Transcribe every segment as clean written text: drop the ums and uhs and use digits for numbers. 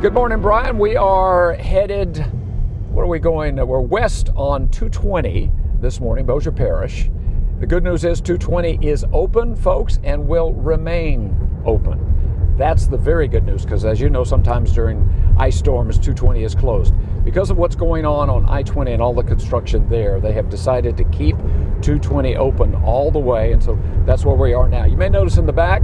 Good morning, Brian. We are headed, where are we going? We're west on 220 this morning, Bossier Parish. The good news is 220 is open, folks, and will remain open. That's the very good news, because as you know, sometimes during ice storms, 220 is closed. Because of what's going on I-20 and all the construction there, they have decided to keep 220 open all the way, and so that's where we are now. You may notice in the back,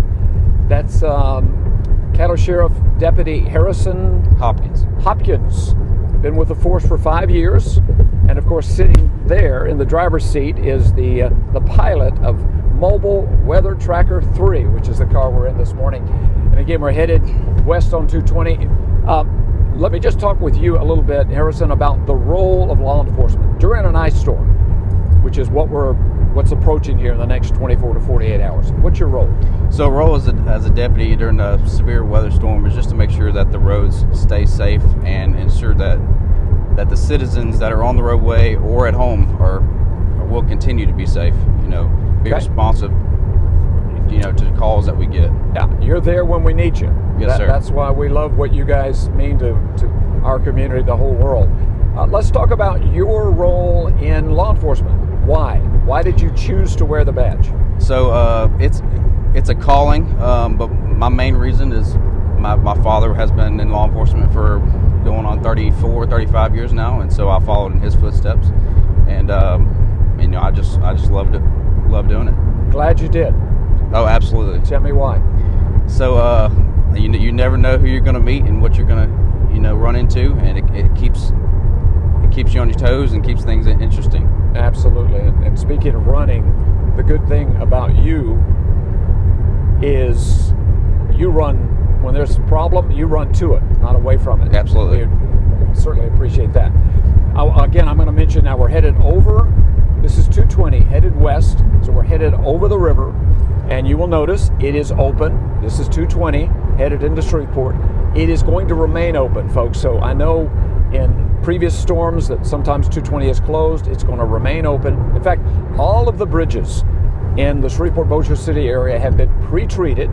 that's Caddo Sheriff Deputy Harrison Hopkins. Been with the force for 5 years, and of course sitting there in the driver's seat is the pilot of Mobile Weather Tracker 3, which is the car we're in this morning. And again, we're headed west on 220. Let me just talk with you a little bit, Harrison, about the role of law enforcement during an ice storm, which is what's approaching here in the next 24 to 48 hours. What's your role? So role as a deputy during a severe weather storm is just to make sure that the roads stay safe and ensure that the citizens that are on the roadway or at home will continue to be safe. Be responsive, to the calls that we get. Yeah, you're there when we need you. Yes, sir. That's why we love what you guys mean to our community, the whole world. Let's talk about your role in law enforcement. Why? Why did you choose to wear the badge? So it's a calling, but my main reason is my father has been in law enforcement for going on 35 years now, and so I followed in his footsteps, and I just love doing it. Glad you did. Oh, absolutely. Tell me why. So you never know who you're going to meet and what you're going to run into, and it keeps you on your toes and keeps things interesting. Absolutely. And speaking of running, the good thing about you is you run, when there's a problem, you run to it, not away from it. Absolutely. We certainly appreciate that. Again, I'm going to mention now we're headed over, this is 220, headed west, so we're headed over the river, and you will notice it is open. This is 220, headed into Shreveport. It is going to remain open, folks, so I know in previous storms that sometimes 220 is closed. It's going to remain open. In fact, all of the bridges in the Shreveport-Bossier City area have been pre-treated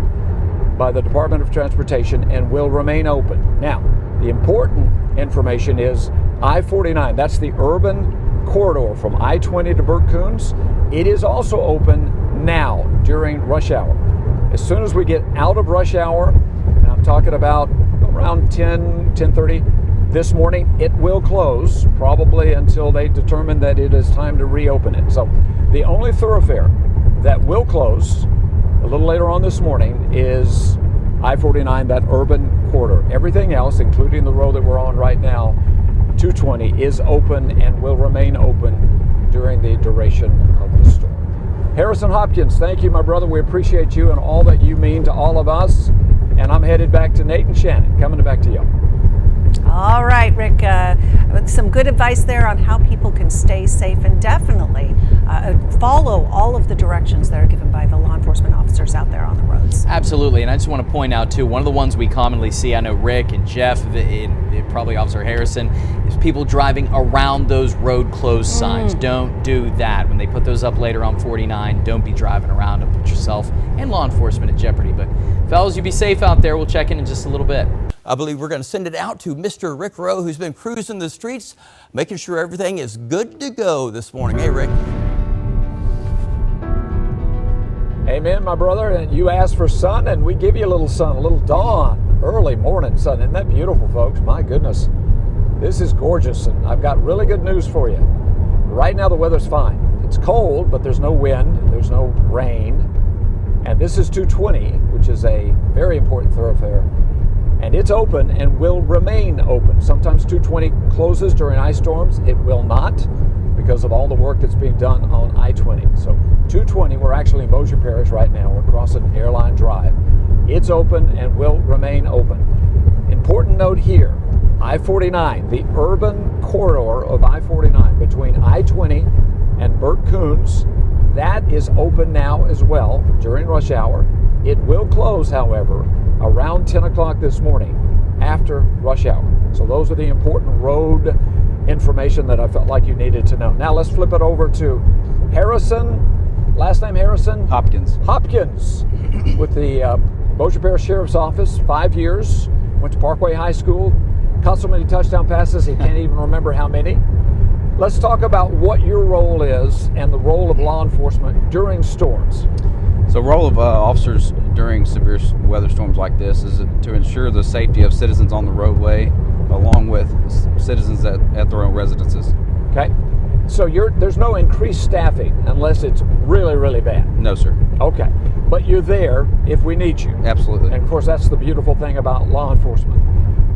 by the Department of Transportation and will remain open. Now, the important information is I-49. That's the urban corridor from I-20 to Burt Coons. It is also open now during rush hour. As soon as we get out of rush hour, and I'm talking about around 10:30, this morning, it will close, probably until they determine that it is time to reopen it. So the only thoroughfare that will close a little later on this morning is I-49, that urban corridor. Everything else, including the road that we're on right now, 220, is open and will remain open during the duration of the storm. Harrison Hopkins, thank you, my brother. We appreciate you and all that you mean to all of us. And I'm headed back to Nate and Shannon, coming back to you. All right, Rick, some good advice there on how people can stay safe, and definitely follow all of the directions that are given by the law enforcement officers out there on the roads. Absolutely, and I just want to point out too, one of the ones we commonly see, I know Rick and Jeff, probably Officer Harrison, is people driving around those road closed signs. Don't do that. When they put those up later on 49, don't be driving around and put yourself and law enforcement at jeopardy. But fellas, you be safe out there. We'll check in just a little bit. I believe we're going to send it out to Mr. Rick Rowe, who's been cruising the streets, making sure everything is good to go this morning. Hey, Rick. Amen, my brother. And you asked for sun, and we give you a little sun, a little dawn, early morning sun. Isn't that beautiful, folks? My goodness. This is gorgeous, and I've got really good news for you. Right now, the weather's fine. It's cold, but there's no wind, there's no rain. And this is 220, which is a very important thoroughfare. And it's open and will remain open. Sometimes 220 closes during ice storms. It will not, because of all the work that's being done on I-20. So 220, we're actually in Bossier Parish right now. We're crossing Airline Drive. It's open and will remain open. Important note here, I-49, the urban corridor of I-49 between I-20 and Burt Coons, that is open now as well during rush hour. It will close, however, around 10 o'clock this morning after rush hour. So those are the important road information that I felt like you needed to know. Now let's flip it over to Harrison, last name Harrison? Hopkins. Hopkins with the Bossier Parish Sheriff's Office, 5 years. went to Parkway High School, caught so many touchdown passes he can't even remember how many. Let's talk about what your role is and the role of law enforcement during storms. So, role of officers during severe weather storms like this is to ensure the safety of citizens on the roadway, along with citizens at their own residences. Okay? So there's no increased staffing unless it's really, really bad. No, sir. Okay. But you're there if we need you. Absolutely. And of course, that's the beautiful thing about law enforcement.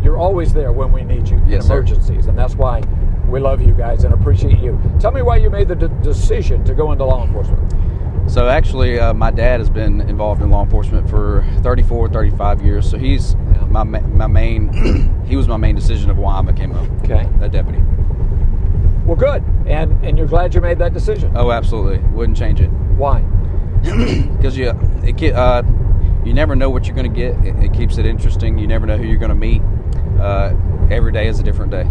You're always there when we need you Yes, in sir. emergencies, and that's why we love you guys and appreciate you. Tell me why you made the decision to go into law enforcement. So actually, my dad has been involved in law enforcement for 35 years. So he's my main, he was my main decision of why I became a deputy. Well, good. And you're glad you made that decision. Oh, absolutely. Wouldn't change it. Why? Because you never know what you're going to get. It keeps it interesting. You never know who you're going to meet. Every day is a different day.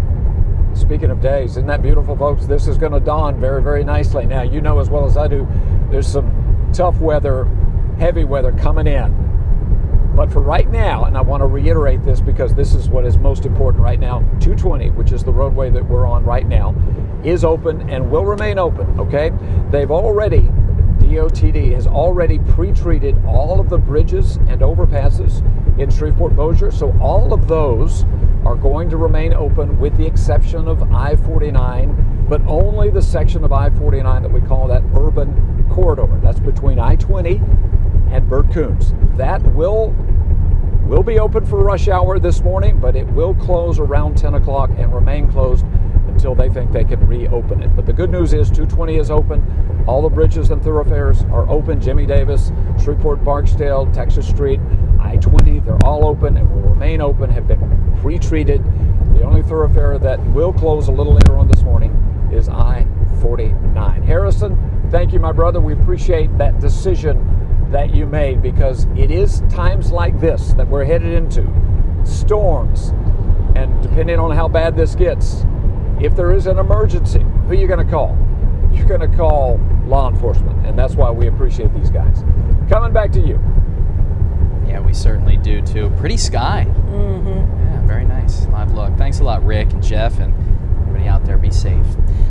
Speaking of days, isn't that beautiful, folks? This is going to dawn very, very nicely. Now, you know as well as I do, there's some tough weather, heavy weather coming in. But for right now, and I want to reiterate this because this is what is most important right now, 220, which is the roadway that we're on right now, is open and will remain open, okay? DOTD has already pre-treated all of the bridges and overpasses in Shreveport-Bossier, so all of those are going to remain open with the exception of I-49, but only the section of I-49 that we call that urban corridor. That's between I-20 and Burt Coons. That will be open for rush hour this morning, but it will close around 10 o'clock and remain closed until they think they can reopen it. But the good news is 220 is open. All the bridges and thoroughfares are open. Jimmy Davis, Shreveport, Barksdale, Texas Street, I-20, they're all open and will remain open, have been pre-treated. The only thoroughfare that will close a little later on this morning is I-49. Harrison, thank you, my brother. We appreciate that decision that you made because it is times like this that we're headed into. Storms, and depending on how bad this gets, if there is an emergency, who are you going to call? You're going to call law enforcement, and that's why we appreciate these guys. Coming back to you. Yeah, we certainly do too. Pretty sky. Mm-hmm. Yeah, very nice. Live look. Thanks a lot, Rick and Jeff, and everybody out there. Be safe.